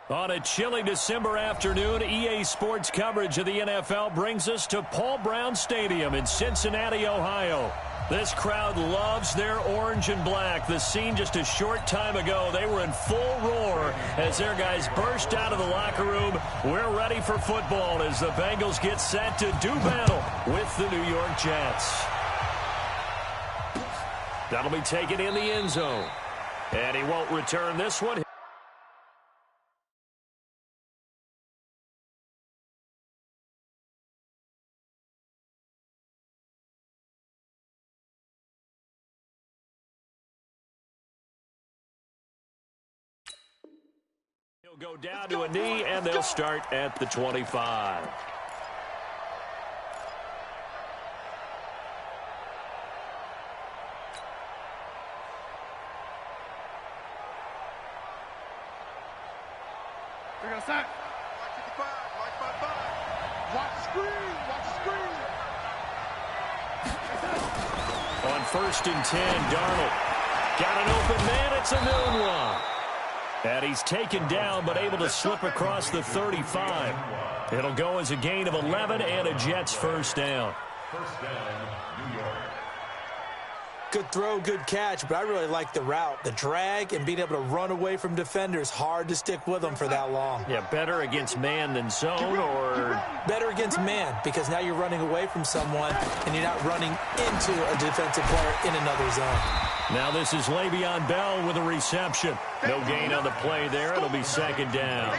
On a chilly December afternoon, EA Sports coverage of the NFL brings us to Paul Brown Stadium in Cincinnati, Ohio. This crowd loves their orange and black. The scene just a short time ago, they were in full roar as their guys burst out of the locker room. We're ready for football as the Bengals get set to do battle with the New York Jets. That'll be taken in the end zone. And he won't return this one. He'll go down to a knee, and they'll start at the 25. They're going to sack. Watch the screen. Watch the screen. On 1st and 10, Darnold. Got an open man. It's a known one. And he's taken down, but able to slip across the 35. It'll go as a gain of 11 and a Jets first down. First down, New York. Good throw, good catch, but I really like the route. The drag and being able to run away from defenders, hard to stick with them for that long. Yeah, better against man than zone, or? Better against man, because now you're running away from someone and you're not running into a defensive player in another zone. Now this is Le'Veon Bell with a reception. No gain on the play there. It'll be second down.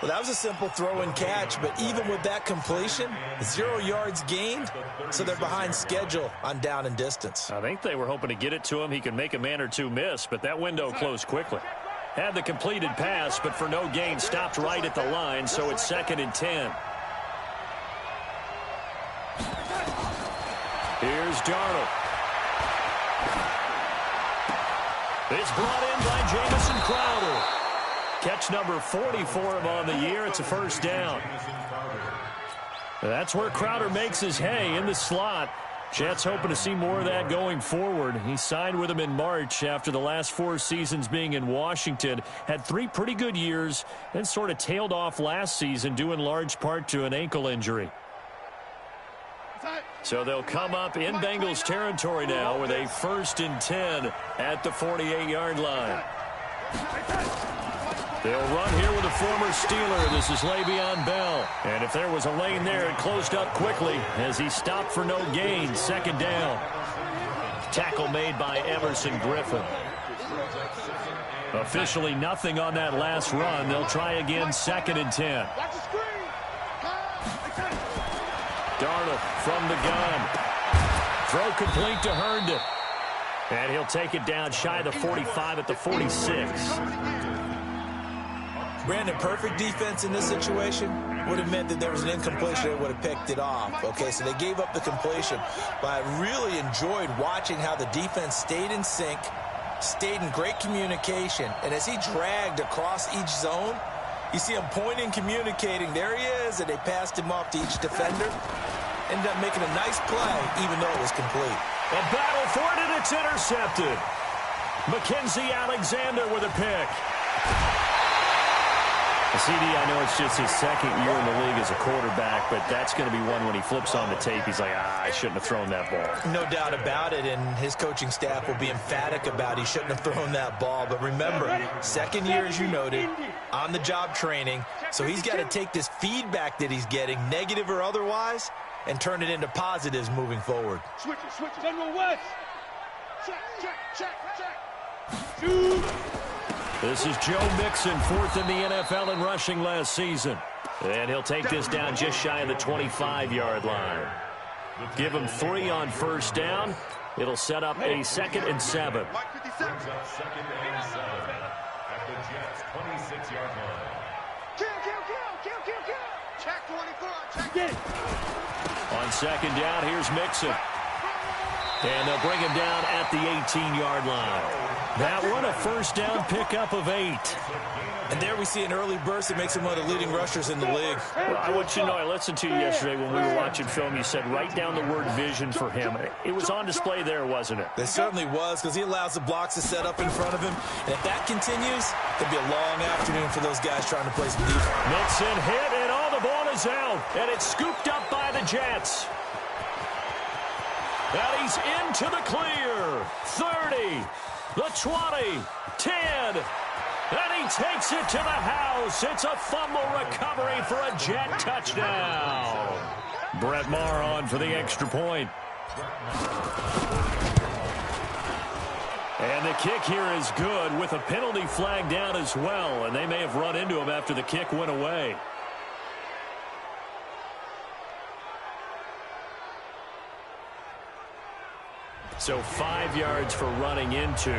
Well, that was a simple throw and catch, but even with that completion, 0 yards gained, so they're behind schedule on down and distance. I think they were hoping to get it to him. He could make a man or two miss, but that window closed quickly. Had the completed pass, but for no gain, stopped right at the line, so it's 2nd and 10. Here's Darnold. It's brought in by Jamison Crowder. Catch number 40 for him on the year. It's a first down. That's where Crowder makes his hay in the slot. Jets hoping to see more of that going forward. He signed with him in March after the last 4 seasons being in Washington. Had 3 pretty good years, then sort of tailed off last season due in large part to an ankle injury. So they'll come up in Bengals territory now with a 1st and 10 at the 48-yard line. They'll run here with a former Steeler. This is Le'Veon Bell. And if there was a lane there, it closed up quickly as he stopped for no gain. 2nd down. Tackle made by Emerson Griffin. Officially nothing on that last run. They'll try again, 2nd and 10. Darnold from the gun. Throw complete to Herndon. And he'll take it down shy of the 45 at the 46. Brandon, perfect defense in this situation would have meant that there was an incompletion that would have picked it off. Okay, so they gave up the completion. But I really enjoyed watching how the defense stayed in sync, stayed in great communication. And as he dragged across each zone, you see him pointing, communicating. There he is, and they passed him off to each defender. Ended up making a nice play, even though it was complete. A battle for it, and it's intercepted. Mackenzie Alexander with a pick. CD, I know it's just his 2nd year in the league as a quarterback, but that's going to be one when he flips on the tape. He's like, I shouldn't have thrown that ball. No doubt about it, and his coaching staff will be emphatic about he shouldn't have thrown that ball. But remember, 2nd year, as you noted, on-the-job training, so he's got to take this feedback that he's getting, negative or otherwise, and turn it into positives moving forward. Switch it, General West. Check. Shoot. This is Joe Mixon, 4th in the NFL in rushing last season. And he'll take this down just shy of the 25-yard line. Give him 3 on 1st down. It'll set up a 2nd and 7. Brings up 2nd and 7 at the Jets' 26-yard line. Kill. Check 24. Check it. On 2nd down, here's Mixon. And they'll bring him down at the 18-yard line. That one a first down pickup of 8. And there we see an early burst that makes him one of the leading rushers in the league. Well, I want you to know, I listened to you yesterday when we were watching film. You said write down the word vision for him. It was on display there, wasn't it? It certainly was, because he allows the blocks to set up in front of him. And if that continues, it'll be a long afternoon for those guys trying to play some defense. Mixon hit, and all the ball is out. And it's scooped up by the Jets. And he's into the clear. 30, the 20, 10. And he takes it to the house. It's a fumble recovery for a Jet touchdown. Brett Maher on for the extra point. And the kick here is good with a penalty flag down as well. And they may have run into him after the kick went away. So 5 yards for running into.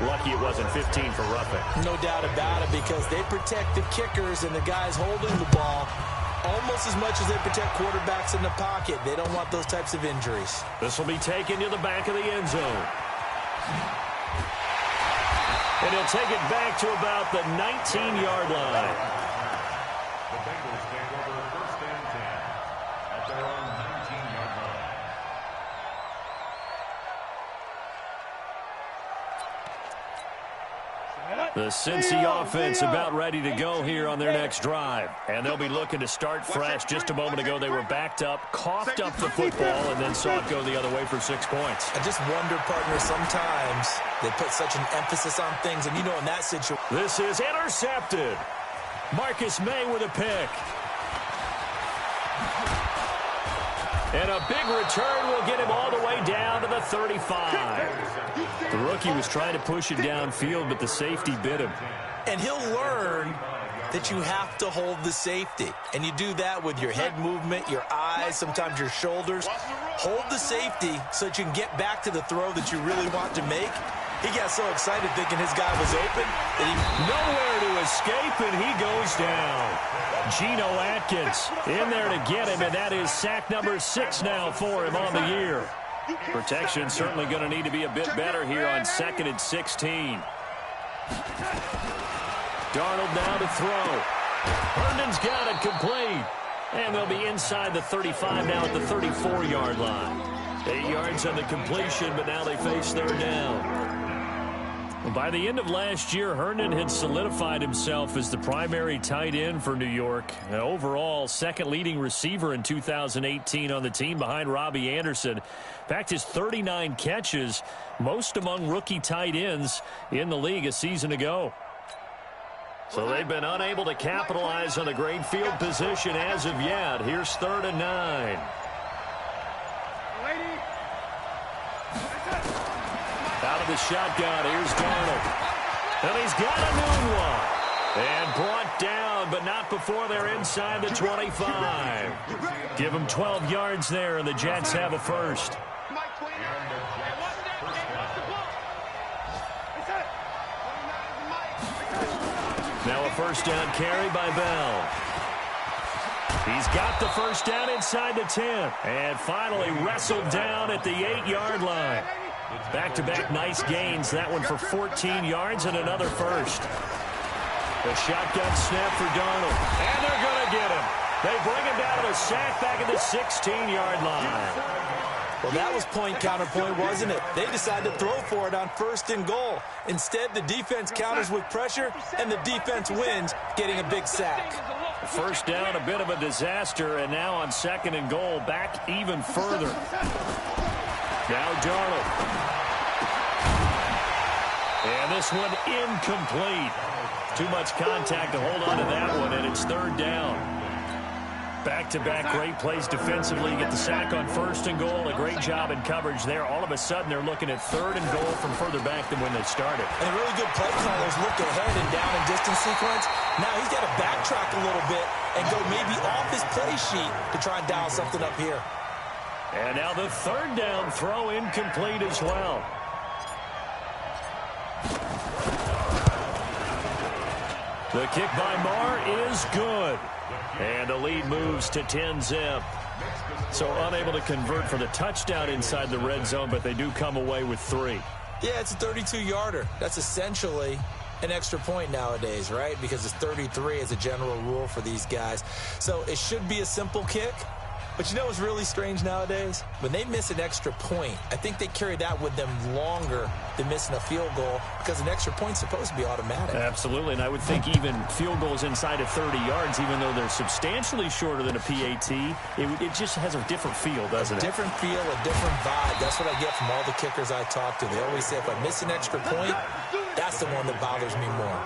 Lucky it wasn't 15 for roughing. No doubt about it, because they protect the kickers and the guys holding the ball almost as much as they protect quarterbacks in the pocket. They don't want those types of injuries. This will be taken to the back of the end zone. And he'll take it back to about the 19-yard line. The Bengals take over first and 10 at their own 19-yard line. The Cincy offense about ready to go here on their next drive. And they'll be looking to start fresh. Just a moment ago, they were backed up, coughed up the football, and then saw it go the other way for 6 points. I just wonder, partner, sometimes they put such an emphasis on things, and you know in that situation. This is intercepted. Marcus May with a pick. And a big return will get him all the way down to the 35. The rookie was trying to push it downfield, but the safety bit him. And he'll learn that you have to hold the safety. And you do that with your head movement, your eyes, sometimes your shoulders. Hold the safety so that you can get back to the throw that you really want to make. He got so excited thinking his guy was open that he... Nowhere to escape, and he goes down. Geno Atkins in there to get him, and that is sack number 6 now for him on the year. Protection certainly going to need to be a bit better here on 2nd and 16. Darnold now to throw. Herndon's got it complete. And they'll be inside the 35 now at the 34-yard line. 8 yards on the completion, but now they face 3rd down. By the end of last year, Herndon had solidified himself as the primary tight end for New York. Overall, 2nd leading receiver in 2018 on the team behind Robbie Anderson. In fact, his 39 catches, most among rookie tight ends in the league a season ago. So they've been unable to capitalize on a great field position as of yet. Here's 3rd and 9. Out of the shotgun, here's Darnold. And he's got a new one. And brought down, but not before they're inside the 25. Give them 12 yards there, and the Jets have a first. Now a first down carry by Bell. He's got the first down inside the 10. And finally wrestled down at the 8-yard line. Back-to-back nice gains. That one for 14 yards and another first. The shotgun snap for Darnold. And they're going to get him. They bring him down to the sack back at the 16-yard line. Well, that was point counterpoint, wasn't it? They decided to throw for it on 1st and goal. Instead, the defense counters with pressure, and the defense wins, getting a big sack. First down, a bit of a disaster, and now on 2nd and goal, back even further. Now Darnold. And this one incomplete. Too much contact to hold on to that one, and it's 3rd down. Back-to-back great plays defensively. You get the sack on 1st and goal. A great job in coverage there. All of a sudden, they're looking at 3rd and goal from further back than when they started. And a really good play callers look ahead and down and distance sequence. Now he's got to backtrack a little bit and go maybe off his play sheet to try and dial something up here. And now the 3rd down throw incomplete as well. The kick by Maher is good. And the lead moves to 10-zip. So unable to convert for the touchdown inside the red zone, but they do come away with 3. Yeah, it's a 32-yarder. That's essentially an extra point nowadays, right? Because it's 33 as a general rule for these guys. So it should be a simple kick. But you know what's really strange nowadays? When they miss an extra point, I think they carry that with them longer than missing a field goal because an extra point's supposed to be automatic. Absolutely, and I would think even field goals inside of 30 yards, even though they're substantially shorter than a PAT, it just has a different feel, doesn't it? A different feel, a different vibe. That's what I get from all the kickers I talk to. They always say if I miss an extra point, that's the one that bothers me more.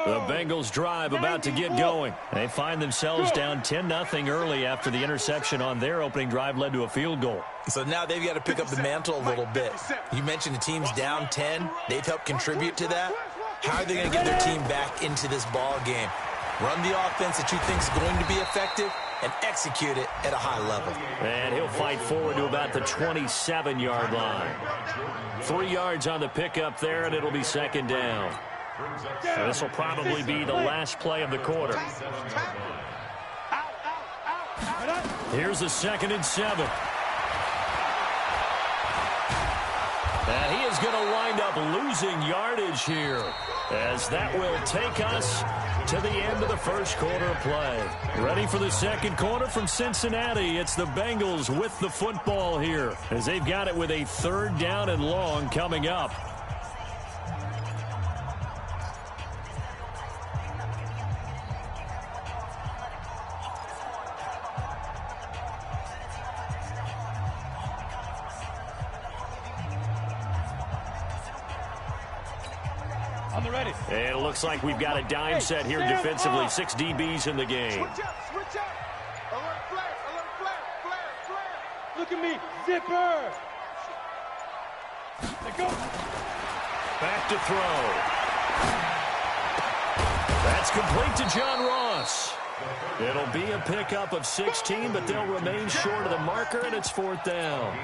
The Bengals drive about to get going. They find themselves down 10-0 early after the interception on their opening drive led to a field goal. So now they've got to pick up the mantle a little bit. You mentioned the team's down 10. They've helped contribute to that. How are they going to get their team back into this ball game? Run the offense that you think is going to be effective and execute it at a high level. And he'll fight forward to about the 27-yard line. 3 yards on the pickup there, and it'll be second down. So this will probably be the last play of the quarter. Here's the 2nd and 7. And he is going to wind up losing yardage here, as that will take us to the end of the first quarter of play. Ready for the second quarter from Cincinnati. It's the Bengals with the football here, as they've got it with a 3rd down and long coming up. On the ready. And it looks like we've got a dime set here defensively. 6 DBs in the game. Switch up, switch up. Alert flare. Look at me, zipper. Let go. Back to throw. That's complete to John Ross. It'll be a pickup of 16, but they'll remain short of the marker, and it's 4th down.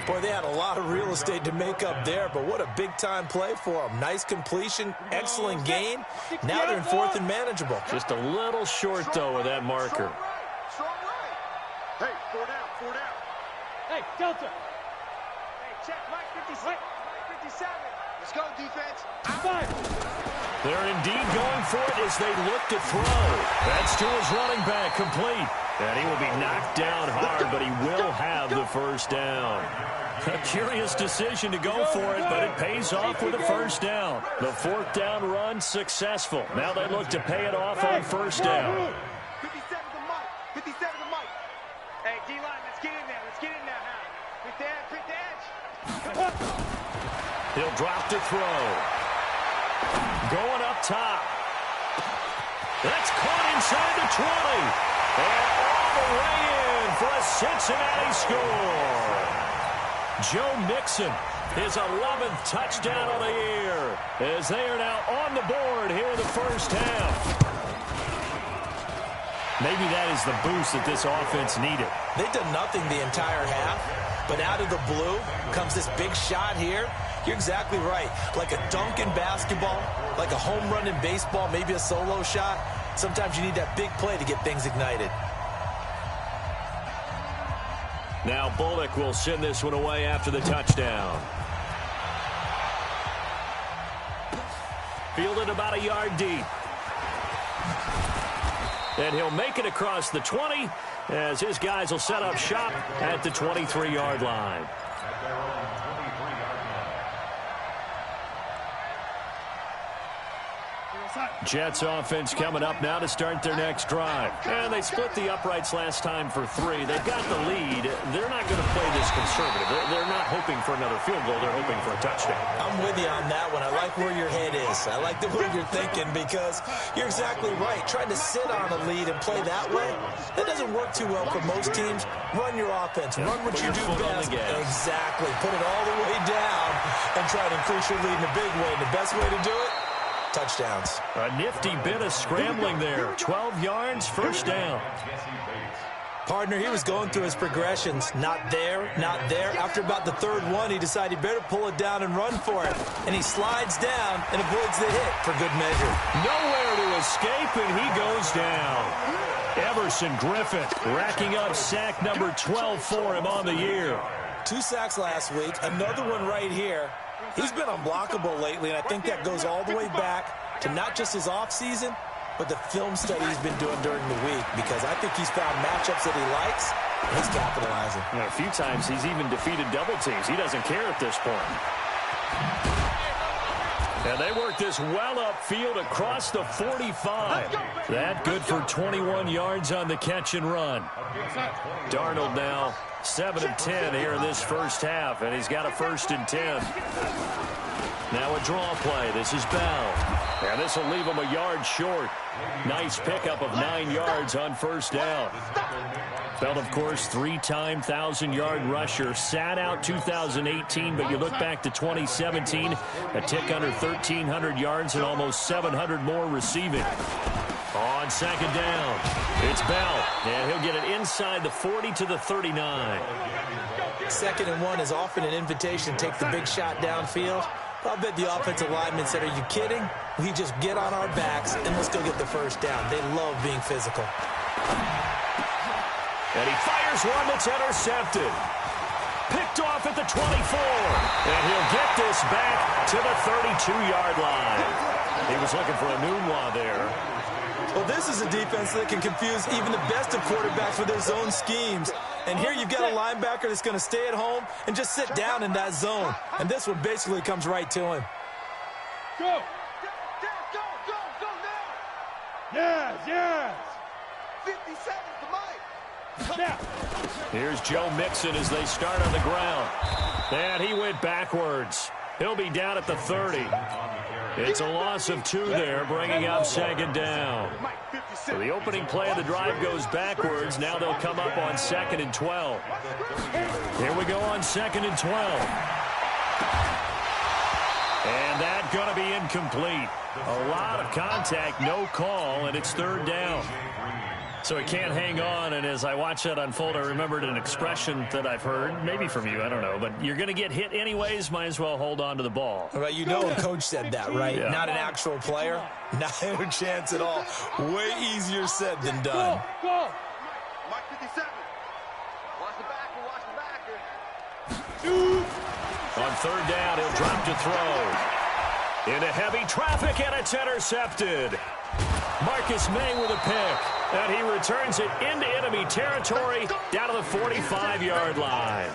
Boy, they had a lot of real estate to make up there, but what a big-time play for them. Nice completion, excellent gain. Now they're in 4th and manageable. Just a little short, though, of that marker. Strong right. Hey, 4 down. Hey, Delta. Hey, check, Mike 56. Mike 57. Let's go, defense. 5. They're indeed going for it as they look to throw. That's to his running back, complete. And he will be knocked down hard, but he will have the 1st down. A curious decision to go for it, but it pays off with a 1st down. The 4th down run successful. Now they look to pay it off on 1st down. 57 to Mike. 57 to Mike. Hey, D-line, let's get in there. Let's get in there, Howard. Pick the edge. He'll drop to throw. Going up top. That's caught inside the 20. And all the way in for a Cincinnati score. Joe Mixon, his 11th touchdown of the year, as they are now on the board here in the 1st half. Maybe that is the boost that this offense needed. They've done nothing the entire half, but out of the blue comes this big shot here. You're exactly right. Like a dunk in basketball, like a home run in baseball, maybe a solo shot. Sometimes you need that big play to get things ignited. Now Bullock will send this one away after the touchdown. Fielded about a yard deep. And he'll make it across the 20 as his guys will set up shop at the 23-yard line. Jets offense coming up now to start their next drive. And they split the uprights last time for 3. They've got the lead. They're not going to play this conservative. They're not hoping for another field goal. They're hoping for a touchdown. I'm with you on that one. I like where your head is. I like the way you're thinking because you're exactly right. Trying to sit on a lead and play that way, that doesn't work too well for most teams. Run your offense. Run what you do best. Exactly. Put it all the way down and try to increase your lead in a big way. And the best way to do it, touchdowns. A nifty bit of scrambling there. 12 yards, first down. Partner, he was going through his progressions. Not there, not there. After about the third one, he decided he better pull it down and run for it. And he slides down and avoids the hit for good measure. Nowhere to escape, and he goes down. Everson Griffith racking up sack number 12 for him on the year. 2 sacks last week, another one right here. He's been unblockable lately, and I think that goes all the way back to not just his offseason, but the film study he's been doing during the week, because I think he's found matchups that he likes, and he's capitalizing. And a few times he's even defeated double teams. He doesn't care at this point. And they work this well upfield across the 45. That good for 21 yards on the catch and run. Darnold now 7 of 10 here in this first half, and he's got a 1st and 10. Now a draw play. This is Bell. And this will leave him a yard short. Nice pickup of 9 yards on first down. Bell, of course, 3-time 1,000-yard rusher. Sat out 2018, but you look back to 2017, a tick under 1,300 yards and almost 700 more receiving. On second down, it's Bell, and he'll get it inside the 40 to the 39. 2nd and 1 is often an invitation to take the big shot downfield. I'll bet the offensive linemen said, are you kidding? We just get on our backs and let's go get the first down. They love being physical. And he fires one that's intercepted. Picked off at the 24. And he'll get this back to the 32-yard line. He was looking for a Nunwa there. Well, this is a defense that can confuse even the best of quarterbacks with their zone schemes. And here you've got a linebacker that's going to stay at home and just sit down in that zone. And this one basically comes right to him. Go! Go now! Yes! 50 seconds to Mike. Now. Here's Joe Mixon as they start on the ground. And he went backwards. He'll be down at the 30. It's a loss of 2 there, bringing up 2nd down. So the opening play of the drive goes backwards. Now they'll come up on 2nd and 12. Here we go on 2nd and 12. And that's going to be incomplete. A lot of contact, no call, and it's 3rd down. So he can't hang on, and as I watch that unfold, I remembered an expression that I've heard, maybe from you, I don't know, but you're going to get hit anyways, might as well hold on to the ball. Well, you know a coach said that, right? Yeah. Not an actual player. Not a chance at all. Way easier said than done. Go! Mike 57. Watch the backer. On 3rd down, he'll drop to throw. Into heavy traffic, and it's intercepted. Marcus May with a pick, and he returns it into enemy territory down to the 45-yard line.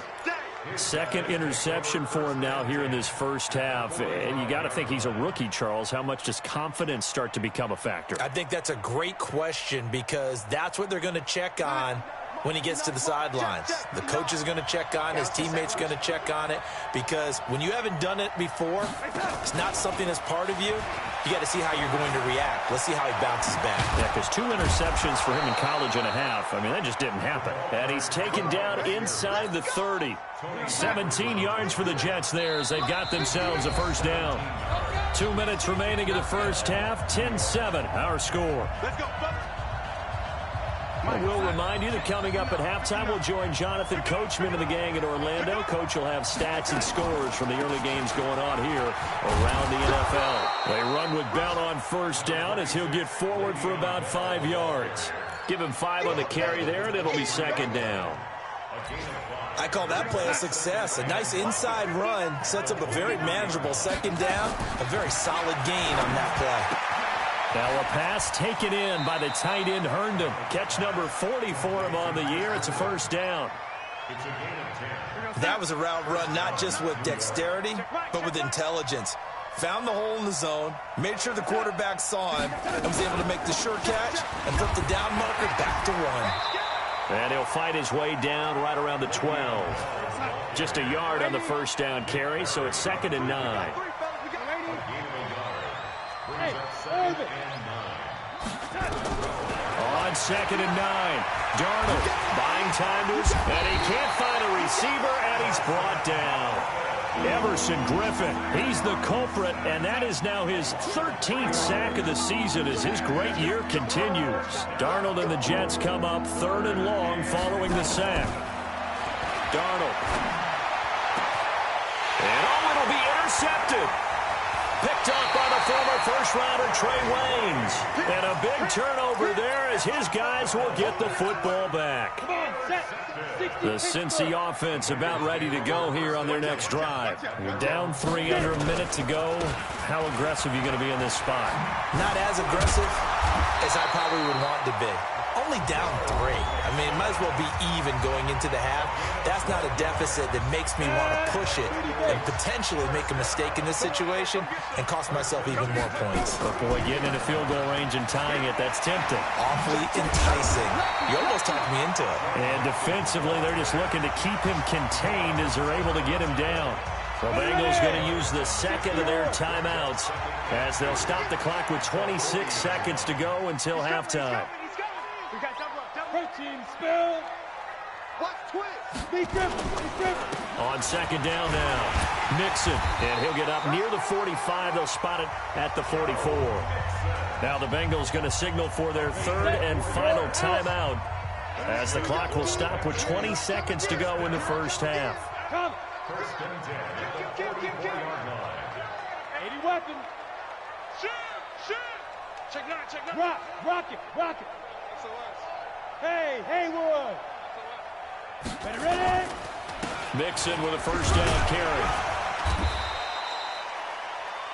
2nd interception for him now here in this first half, and you got to think he's a rookie, Charles. How much does confidence start to become a factor? I think that's a great question, because that's what they're going to check on when he gets to the sidelines. The coach is going to check on, his teammates going to check on it, because when you haven't done it before, it's not something that's part of you. You got to see how you're going to react. Let's see how he bounces back. Yeah, because 2 interceptions for him in college and a half. I mean, that just didn't happen. And he's taken down inside the 30. 17 yards for the Jets there as they've got themselves a first down. 2 minutes remaining in the first half. 10-7, our score. Let's go, We'll remind you that coming up at halftime, we'll join Jonathan Coachman and the gang in Orlando. Coach will have stats and scores from the early games going on here around the NFL. They run with Bell on first down as he'll get forward for about 5 yards. Give him 5 on the carry there, and it'll be 2nd down. I call that play a success. A nice inside run sets up a very manageable 2nd down. A very solid gain on that play. Now a pass taken in by the tight end Herndon. Catch number 40 for him on the year. It's a first down. That was a route run not just with dexterity, but with intelligence. Found the hole in the zone, made sure the quarterback saw him, and was able to make the sure catch and flip the down marker back to 1. And he'll fight his way down right around the 12. Just a yard on the first down carry, so it's 2nd and 9. On 2nd and 9, Darnold buying time to his, and he can't find a receiver, and he's brought down. Everson Griffin, he's the culprit, and that is now his 13th sack of the season as his great year continues. Darnold and the Jets come up 3rd and long following the sack. Darnold. And it'll be intercepted. Picked up by the former first-rounder Trey Waynes. And a big turnover there as his guys will get the football back. The Cincy offense about ready to go here on their next drive. You're down 3, under a minute to go. How aggressive are you going to be in this spot? Not as aggressive as I probably would want to be. Only down 3. I mean, it might as well be even going into the half. That's not a deficit that makes me want to push it and potentially make a mistake in this situation and cost myself even more points. But boy, getting into field goal range and tying it, that's tempting. Awfully enticing. You almost talked me into it. And defensively, they're just looking to keep him contained as they're able to get him down. The Bengals going to use the second of their timeouts as they'll stop the clock with 26 seconds to go until halftime. Protein spill. Watch twist. On second down now. Mixon, and he'll get up near the 45. They'll spot it at the 44. Now the Bengals going to signal for their 3rd and final timeout as the clock will stop with 20 seconds to go in the first half. First and 10 at the 44-yard line. 80 weapon. Shoot. Check 9. Rock it. Hey, Haywood. Ready? Mixon with a first down carry.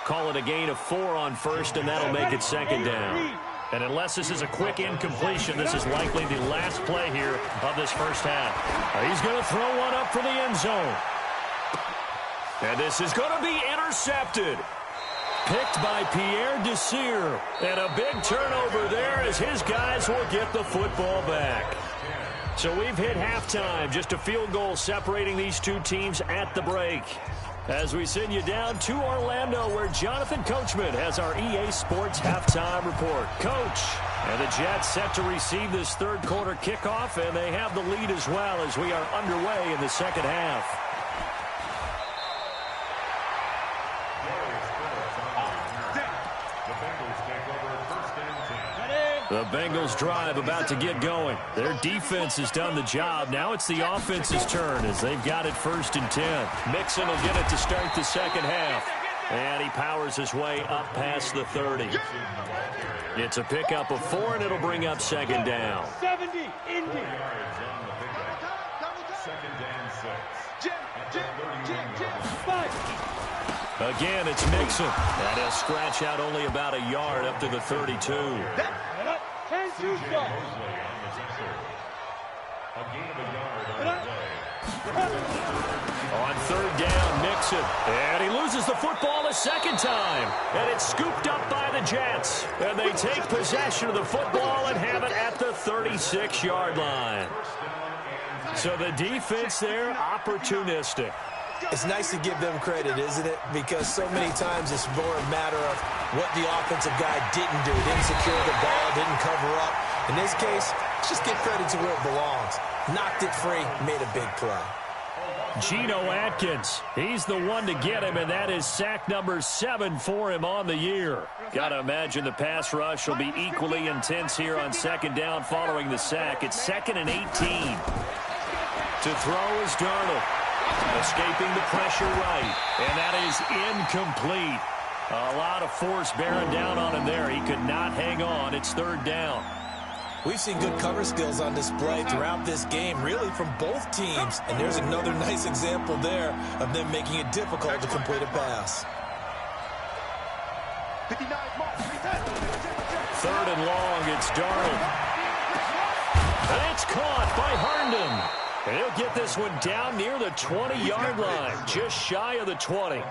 Call it a gain of 4 on first, and that'll make it second down. And unless this is a quick incompletion, this is likely the last play here of this first half. He's going to throw one up for the end zone. And this is going to be intercepted. Picked by Pierre Desir. And a big turnover there as his guys will get the football back. So we've hit halftime. Just a field goal separating these two teams at the break. As we send you down to Orlando, where Jonathan Coachman has our EA Sports halftime report. Coach, and the Jets set to receive this third quarter kickoff, and they have the lead as well as we are underway in the second half. The Bengals drive about to get going. Their defense has done the job. Now it's the offense's turn as they've got it 1st and 10. Mixon will get it to start the second half. And he powers his way up past the 30. It's a pickup of 4, and it'll bring up second down. 70, Indy. Second down 6. Again, it's Mixon. And he'll scratch out only about a yard up to the 32. On third down, Mixon. And he loses the football a second time. And it's scooped up by the Jets. And they take possession of the football and have it at the 36-yard line. So the defense there, opportunistic. It's nice to give them credit, isn't it? Because so many times it's more a matter of what the offensive guy didn't do. Didn't secure the ball, didn't cover up. In this case, just give credit to where it belongs. Knocked it free, made a big play. Geno Atkins, he's the one to get him, and that is sack number 7 for him on the year. Got to imagine the pass rush will be equally intense here on second down following the sack. It's 2nd and 18. To throw is Darnold. Escaping the pressure right, and that is incomplete. A lot of force bearing down on him there. He could not hang on. It's 3rd down. We've seen good cover skills on display throughout this game, really from both teams. And there's another nice example there of them making it difficult to complete a pass. 3rd and long, it's Darnold. And it's caught by Herndon. And he'll get this one down near the 20-yard line, just shy of the 20.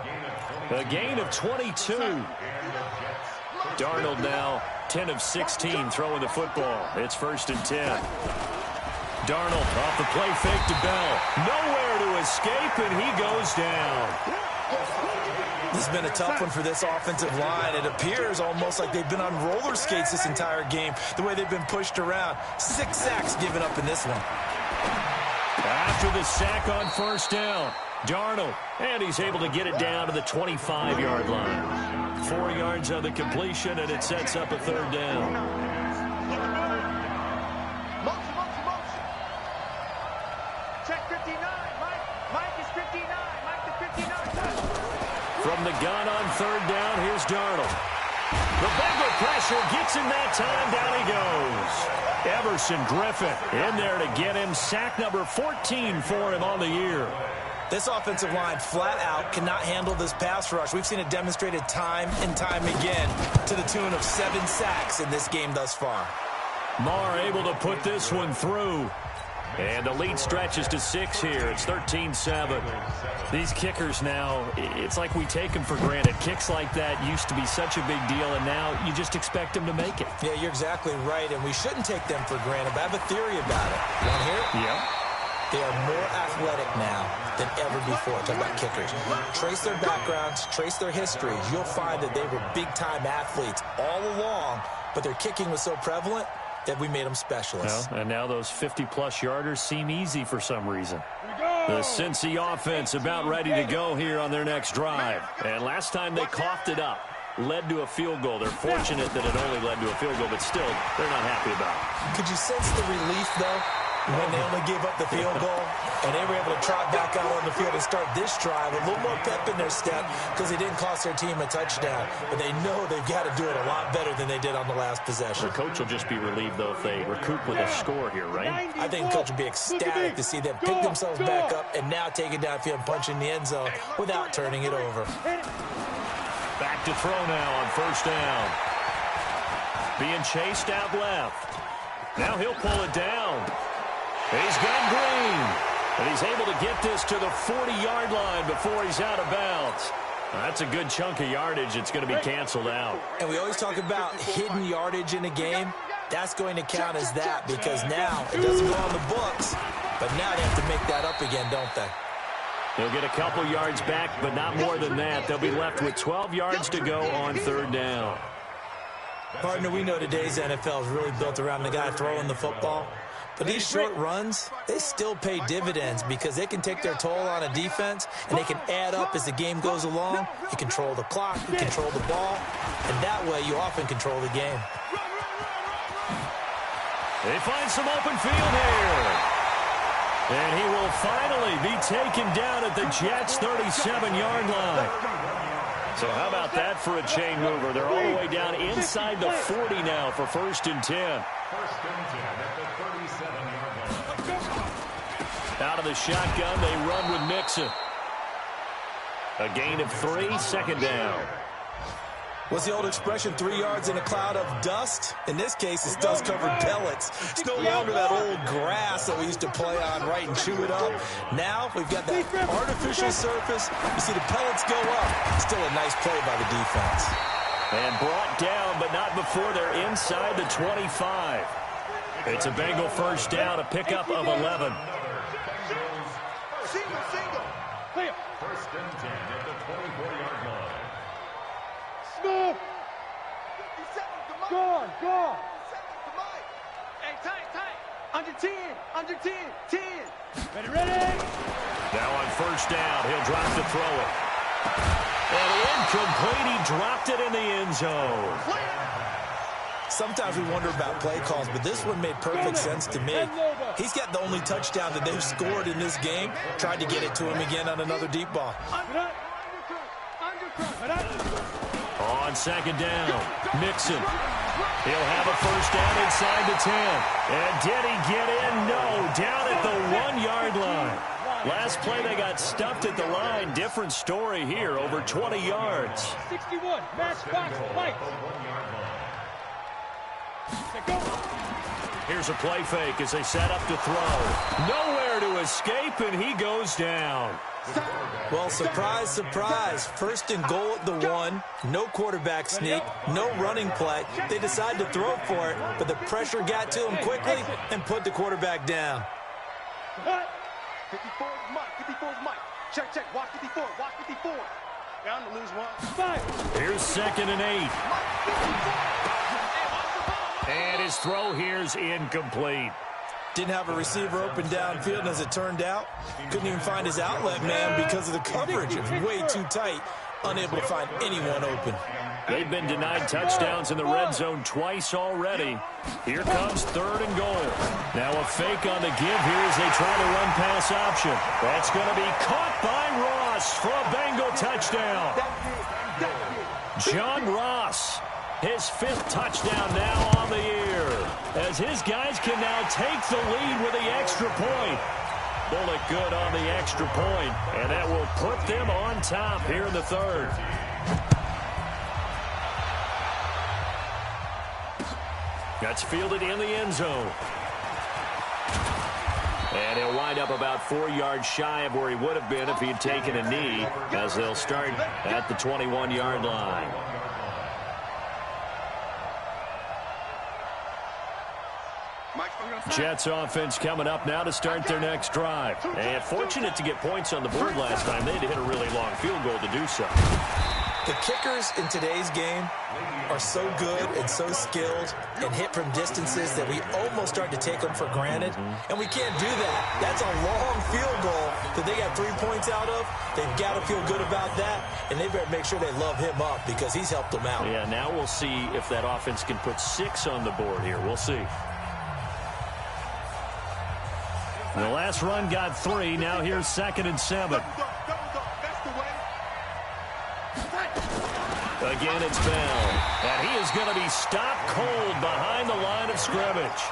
A gain of 22. Darnold now 10 of 16 throwing the football. It's 1st and 10. Darnold off the play fake to Bell. Nowhere to escape, and he goes down. This has been a tough one for this offensive line. It appears almost like they've been on roller skates this entire game, the way they've been pushed around. 6 sacks given up in this one. After the sack on 1st down, Darnold, and he's able to get it down to the 25-yard line. 4 yards on the completion, and it sets up a 3rd down. Motion, motion, motion. Check 59. Mike is 59. Mike to 59. From the gun on 3rd down, here's Darnold. The Bengal pressure gets him that time. Down he goes. Everson Griffin in there to get him. Sack number 14 for him on the year. This offensive line flat out cannot handle this pass rush. We've seen it demonstrated time and time again to the tune of 7 sacks in this game thus far. Marr able to put this one through. And the lead stretches to 6 here. It's 13-7. These kickers now, it's like we take them for granted. Kicks like that used to be such a big deal, and now you just expect them to make it. Yeah, you're exactly right, and we shouldn't take them for granted. But I have a theory about it. You want to hear it? Yeah. They are more athletic now than ever before. Talk about kickers. Trace their backgrounds, trace their histories. You'll find that they were big-time athletes all along, but their kicking was so prevalent that we made them specialists. Well, and now those 50-plus yarders seem easy for some reason. The Cincy offense about ready to go here on their next drive. And last time they coughed it up, led to a field goal. They're fortunate that it only led to a field goal, but still, they're not happy about it. Could you sense the relief, though, when they only gave up the field goal and they were able to trot back out on the field and start this drive a little more pep in their step because they didn't cost their team a touchdown, but they know they've got to do it a lot better than they did on the last possession. The coach will just be relieved, though, if they recoup with a score here, right? I think the coach will be ecstatic to see them pick themselves back up and now take it downfield and punch in the end zone without turning it over. Back to throw now on 1st down. Being chased out left. Now he'll pull it down. He's got Green, and he's able to get this to the 40-yard line before he's out of bounds. That's a good chunk of yardage. It's going to be canceled out. And we always talk about hidden yardage in a game. That's going to count as that because now it doesn't go on the books, but now they have to make that up again, don't they? They'll get a couple yards back, but not more than that. They'll be left with 12 yards to go on 3rd down. Partner, we know today's NFL is really built around the guy throwing the football. But these short runs, they still pay dividends because they can take their toll on a defense and they can add up as the game goes along. You control the clock, you control the ball, and that way you often control the game. They find some open field here. And he will finally be taken down at the Jets' 37-yard line. So how about that for a chain mover? They're all the way down inside the 40 now for 1st and 10. 1st and 10 at the 37-yard line. Out of the shotgun, they run with Mixon. A gain of 3, 2nd down. What's the old expression, 3 yards in a cloud of dust? In this case, it's dust-covered pellets. It's no longer that old grass that we used to play on, right, and chew it up. Now we've got that artificial surface. You see the pellets go up. Still a nice play by the defense. And brought down, but not before they're inside the 25. It's a Bengal 1st down, a pickup of 11. Single. 1st and 10 at the 24-yard line. Smooth. Go. Hey, tight. Under 10. 10. Ready. Now on 1st down, he'll drop to throw it. And incomplete, he dropped it in the end zone. Sometimes we wonder about play calls, but this one made perfect sense to me. He's got the only touchdown that they've scored in this game. Tried to get it to him again on another deep ball. On 2nd down, Mixon. He'll have a 1st down inside the 10. And did he get in? No, down at the 1-yard line. Last play, they got stuffed at the line. Different story here, over 20 yards. 61, matchbox, Mike. Here's a play fake as they set up to throw. Nowhere to escape, and he goes down. Well, surprise, surprise. 1st and goal at the 1. No quarterback sneak. No running play. They decided to throw for it, but the pressure got to him quickly and put the quarterback down. 54 is Mike. Check. Watch 54. Down to lose 1. Here's 2nd and 8. And his throw here's incomplete. Didn't have a receiver open downfield, and as it turned out, couldn't even find his outlet man because of the coverage. It's way too tight, unable to find anyone open. They've been denied touchdowns in the red zone twice already. Here comes 3rd and goal. Now a fake on the give here as they try to run pass option. That's going to be caught by Ross for a Bengal touchdown. John Ross, his 5th touchdown now on the year, as his guys can now take the lead with the extra point. Bullock good on the extra point, and that will put them on top here in the 3rd. That's fielded in the end zone. And he'll wind up about 4 yards shy of where he would have been if he had taken a knee, as they'll start at the 21-yard line. Jets offense coming up now to start their next drive. And fortunate to get points on the board last time. They had to hit a really long field goal to do so. The kickers in today's game are so good and so skilled and hit from distances that we almost start to take them for granted. And we can't do that. That's a long field goal that they got 3 points out of. They've got to feel good about that, and they better make sure they love him up because he's helped them out. Yeah, now we'll see if that offense can put 6 on the board here. We'll see. The last run got 3. Now here's 2nd and 7. Again, it's Bell. And he is going to be stopped cold behind the line of scrimmage.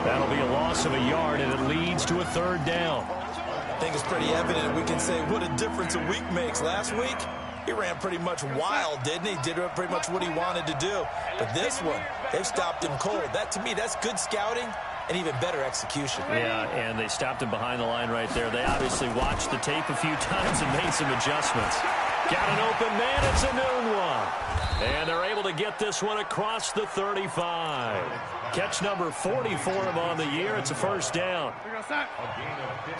That'll be a loss of a yard, and it leads to a 3rd down. I think it's pretty evident we can say what a difference a week makes. Last week, he ran pretty much wild, didn't he? Did pretty much what he wanted to do. But this one, they've stopped him cold. That, to me, that's good scouting and even better execution. Yeah, and they stopped him behind the line right there. They obviously watched the tape a few times and made some adjustments. Got an open man. It's a noon one. And they're able to get this one across the 35. Catch number 40 for him on the year. It's a 1st down.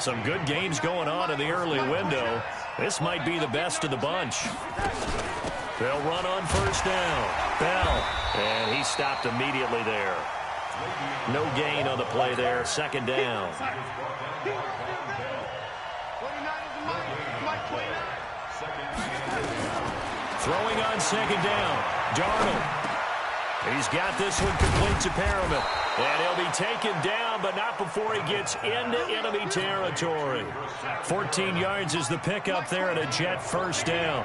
Some good games going on in the early window. This might be the best of the bunch. They'll run on 1st down. Bell. And he stopped immediately there. No gain on the play there. 2nd down. Throwing on 2nd down. Darnold. He's got this one complete to Perriman. And he'll be taken down, but not before he gets into enemy territory. 14 yards is the pickup there, and a Jet 1st down.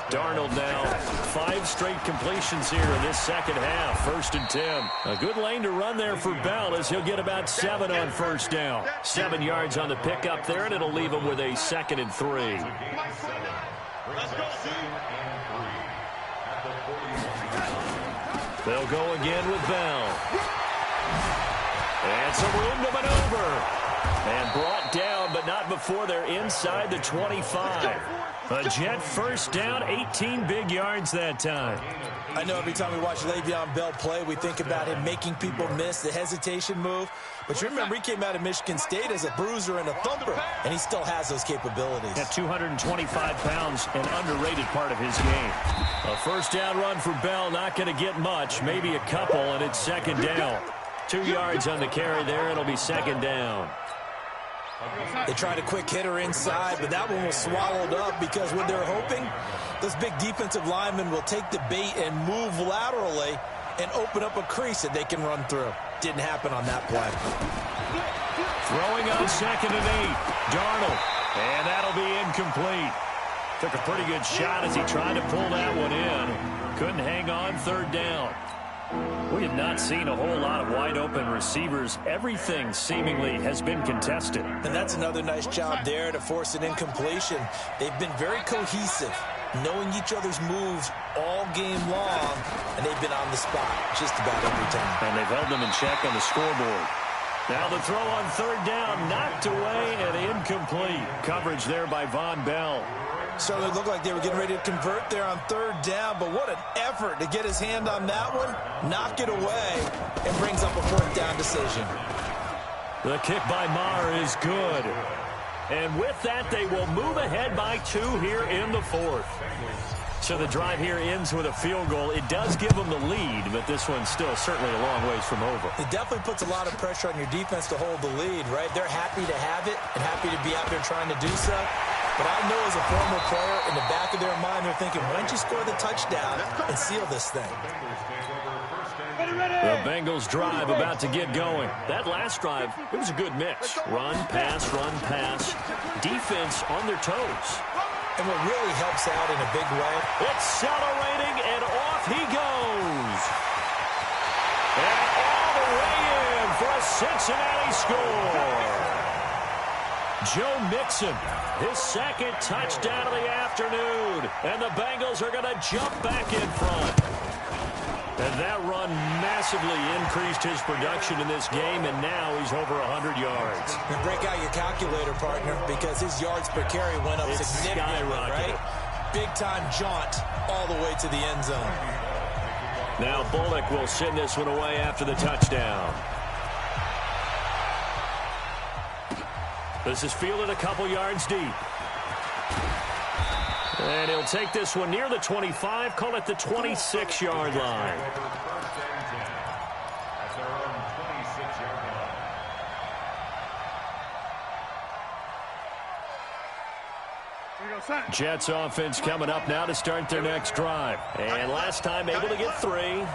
Darnold now 5 straight completions here in this 2nd half. 1st and 10. A good lane to run there for Bell as he'll get about 7 on 1st down. 7 yards on the pickup there, and it'll leave him with a 2nd and 3. They'll go again with Bell. And some room to maneuver. And brought down, but not before they're inside the 25. A Jet 1st down, 18 big yards that time. I know every time we watch Le'Veon Bell play, we think about him making people miss the hesitation move. But you remember, he came out of Michigan State as a bruiser and a thumper, and he still has those capabilities. At 225 pounds, an underrated part of his game. A 1st down run for Bell, not going to get much, maybe a couple, and it's 2nd down. 2 yards on the carry there, it'll be 2nd down. They tried a quick hitter inside, but that one was swallowed up because what they're hoping, those big defensive linemen will take the bait and move laterally and open up a crease that they can run through. Didn't happen on that play. Throwing on 2nd and 8. Darnold. And that'll be incomplete. Took a pretty good shot as he tried to pull that one in. Couldn't hang on. 3rd down. We have not seen a whole lot of wide-open receivers. Everything seemingly has been contested. And that's another nice job there to force an incompletion. They've been very cohesive, knowing each other's moves all game long, and they've been on the spot just about every time. And they've held them in check on the scoreboard. Now the throw on 3rd down, knocked away and incomplete. Coverage there by Von Bell. Certainly looked like they were getting ready to convert there on 3rd down, but what an effort to get his hand on that one, knock it away, and brings up a 4th down decision. The kick by Maher is good. And with that, they will move ahead by 2 here in the 4th. So the drive here ends with a field goal. It does give them the lead, but this one's still certainly a long ways from over. It definitely puts a lot of pressure on your defense to hold the lead, right? They're happy to have it and happy to be out there trying to do so. But I know as a former player, in the back of their mind, they're thinking, why don't you score the touchdown and seal this thing? The Bengals drive about to get going. That last drive, it was a good mix. Run, pass, defense on their toes. And what really helps out in a big way, accelerating, and off he goes. And all the way in for a Cincinnati score. Joe Mixon, his second touchdown of the afternoon. And the Bengals are going to jump back in front. And that run massively increased his production in this game, and now he's over 100 yards. And break out your calculator, partner, because his yards per carry went up significantly, right? Big-time jaunt all the way to the end zone. Now Bullock will send this one away after the touchdown. This is fielded a couple yards deep. And he'll take this one near the 25, call it the 26-yard line. Jets offense coming up now to start their next drive. And last time able to get 3.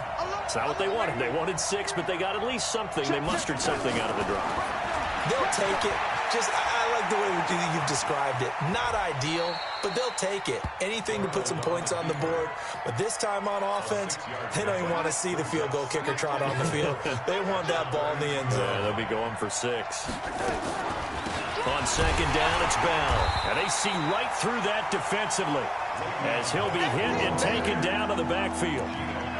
It's not what they wanted. They wanted 6, but they got at least something. They mustered something out of the drive. They'll take it. I like the way you've described it. Not ideal, but they'll take it. Anything to put some points on the board. But this time on offense, they don't even want to see the field goal kicker trot on the field. They want that ball in the end zone. Yeah, they'll be going for 6. On second down, it's Bell. And they see right through that defensively as he'll be hit and taken down to the backfield.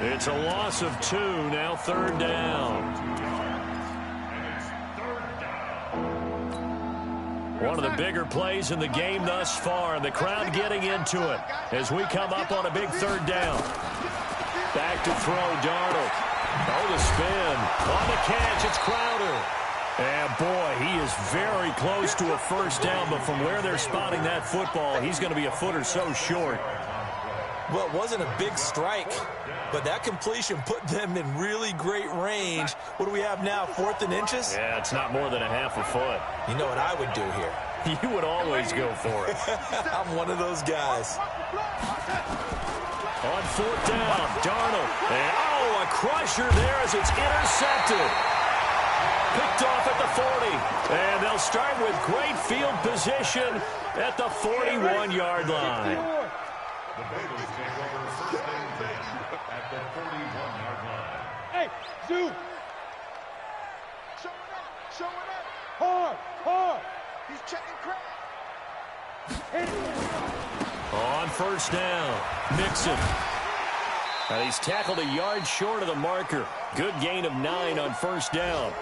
It's a loss of 2, now third down. One of the bigger plays in the game thus far, and the crowd getting into it as we come up on a big third down. Back to throw, Darnold. Oh, the spin. On the catch, it's Crowder. And, boy, he is very close to a first down, but from where they're spotting that football, he's going to be a foot or so short. Well, it wasn't a big strike, but that completion put them in really great range. What do we have now, 4th and inches? Yeah, it's not more than a half a foot. You know what I would do here? You would always go for it. I'm one of those guys. On 4th down, Darnold. And, a crusher there as it's intercepted. Picked off at the 40. And they'll start with great field position at the 41-yard line. The Bengals take over first and 10 at the 41-yard line. Hey, Zoo! Show it up! Hard! He's checking crowd. On first down, Mixon. And he's tackled a yard short of the marker. Good gain of 9 on first down.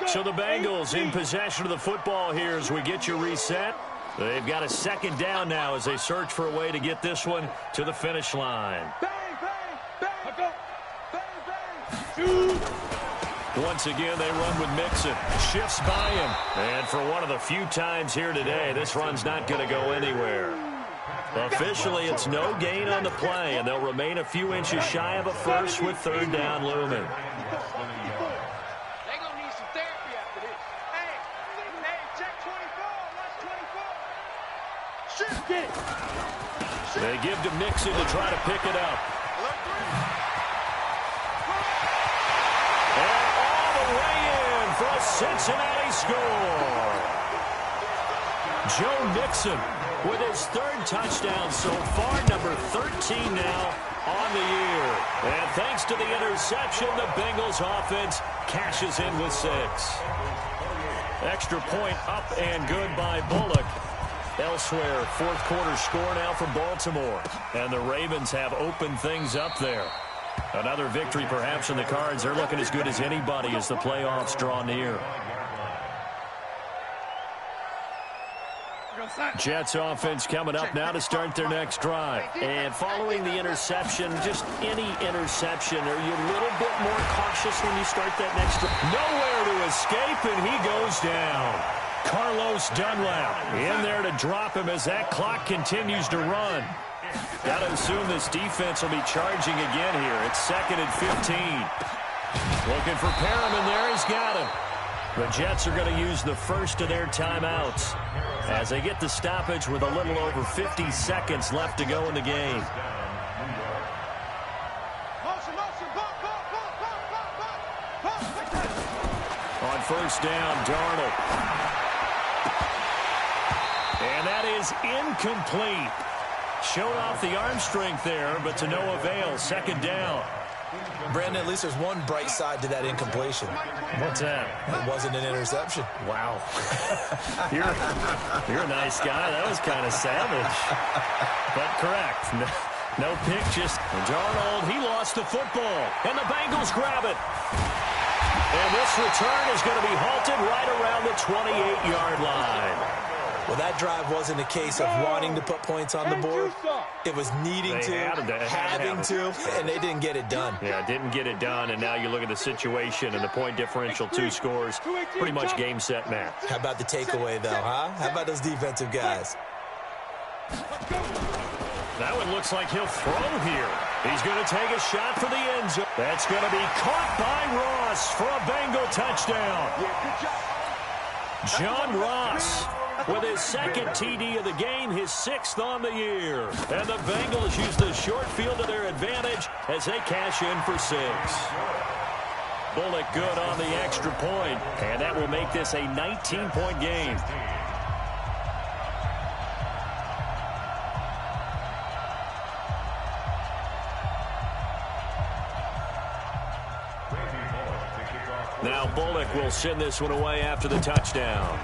So the Bengals in possession of the football here as we get you reset. They've got a second down now as they search for a way to get this one to the finish line. Once again, they run with Mixon. Shifts by him. And for one of the few times here today, this run's not going to go anywhere. Officially, it's no gain on the play, and they'll remain a few inches shy of a first with third down looming. They give to Mixon to try to pick it up. And all the way in for a Cincinnati score. Joe Mixon with his 3rd touchdown so far, number 13 now on the year. And thanks to the interception, the Bengals offense cashes in with 6. Extra point up and good by Bullock. Elsewhere, 4th quarter score now from Baltimore. And the Ravens have opened things up there. Another victory perhaps in the cards. They're looking as good as anybody as the playoffs draw near. Jets offense coming up now to start their next drive. And following the interception, just any interception, are you a little bit more cautious when you start that next drive? Nowhere to escape, and he goes down. Carlos Dunlap in there to drop him as that clock continues to run. Got to assume this defense will be charging again here. It's 2nd and 15. Looking for Perriman there. He's got him. The Jets are going to use the first of their timeouts as they get the stoppage with a little over 50 seconds left to go in the game. On first down, Darnold. And that is incomplete. Showed off the arm strength there, but to no avail. 2nd down. Brandon, at least there's one bright side to that incompletion. What's that? It wasn't an interception. Wow. You're a nice guy. That was kind of savage. But correct. No pick, just Darnold. He lost the football. And the Bengals grab it. And this return is going to be halted right around the 28-yard line. Well, that drive wasn't a case of wanting to put points on the board. It was needing to, having to, and they didn't get it done. Yeah, didn't get it done, and now you look at the situation and the point differential, 2 scores, pretty much game, set, match. How about the takeaway, though, huh? How about those defensive guys? That one looks like he'll throw here. He's going to take a shot for the end zone. That's going to be caught by Ross for a Bengal touchdown. John Ross with his 2nd TD of the game, his 6th on the year. And the Bengals use the short field to their advantage as they cash in for 6. Bullock good on the extra point, and that will make this a 19-point game. Now Bullock will send this one away after the touchdown.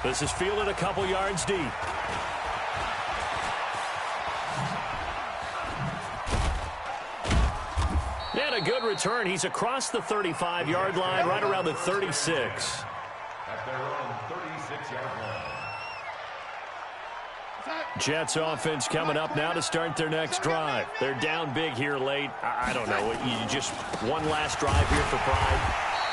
This is fielded a couple yards deep. And a good return. He's across the 35-yard line, right around the 36. At their own 36-yard line. Jets offense coming up now to start their next drive. They're down big here late. I don't know. You just one last drive here for pride.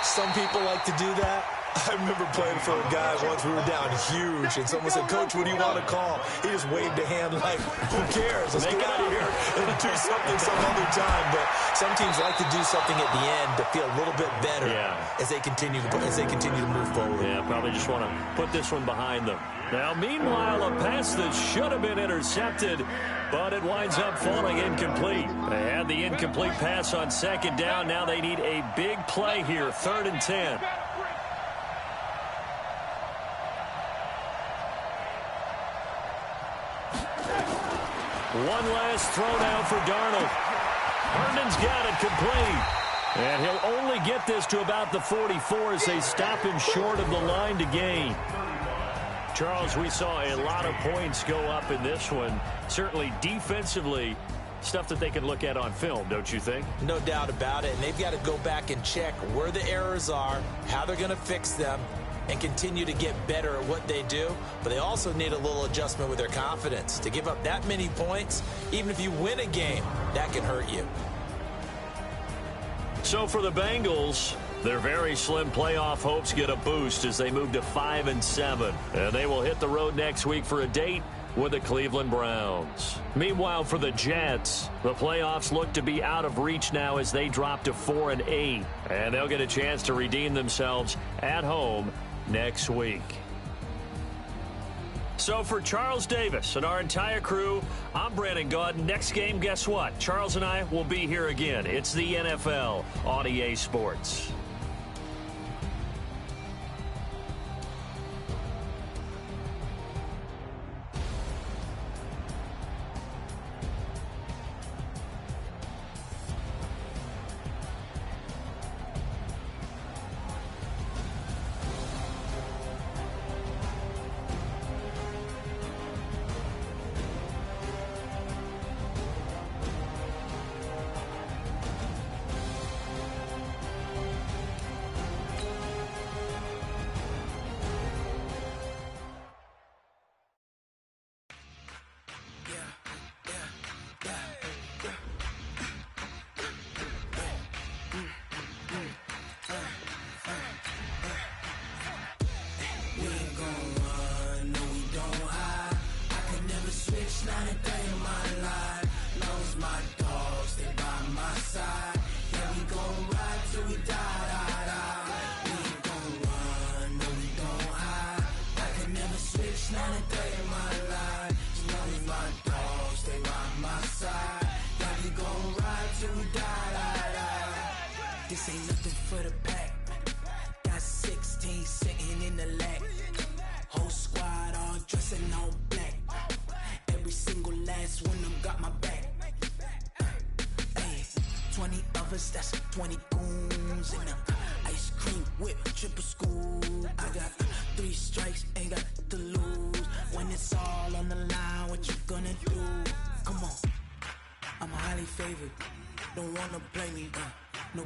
Some people like to do that. I remember playing for a guy once. We were down huge, and someone said, "Coach, what do you want to call?" He just waved a hand like, "Who cares? Let's get out of here and do something some other time." But some teams like to do something at the end to feel a little bit better as they continue to move forward. Yeah, probably just want to put this one behind them. Now, meanwhile, a pass that should have been intercepted, but it winds up falling incomplete. They had the incomplete pass on 2nd down. Now they need a big play here, 3rd and 10. One last throw now for Darnold. Herndon's got it complete. And he'll only get this to about the 44 as they stop him short of the line to gain. Charles, we saw a lot of points go up in this one. Certainly defensively, stuff that they can look at on film, don't you think? No doubt about it. And they've got to go back and check where the errors are, how they're going to fix them, and continue to get better at what they do. But they also need a little adjustment with their confidence. To give up that many points, even if you win a game, that can hurt you. So for the Bengals, their very slim playoff hopes get a boost as they move to 5-7. And they will hit the road next week for a date with the Cleveland Browns. Meanwhile, for the Jets, the playoffs look to be out of reach now as they drop to 4-8. And they'll get a chance to redeem themselves at home next week. So for Charles Davis and our entire crew, I'm Brandon Gaudin. Next game, guess what? Charles and I will be here again. It's the NFL on EA Sports. favorite. Don't wanna play me, no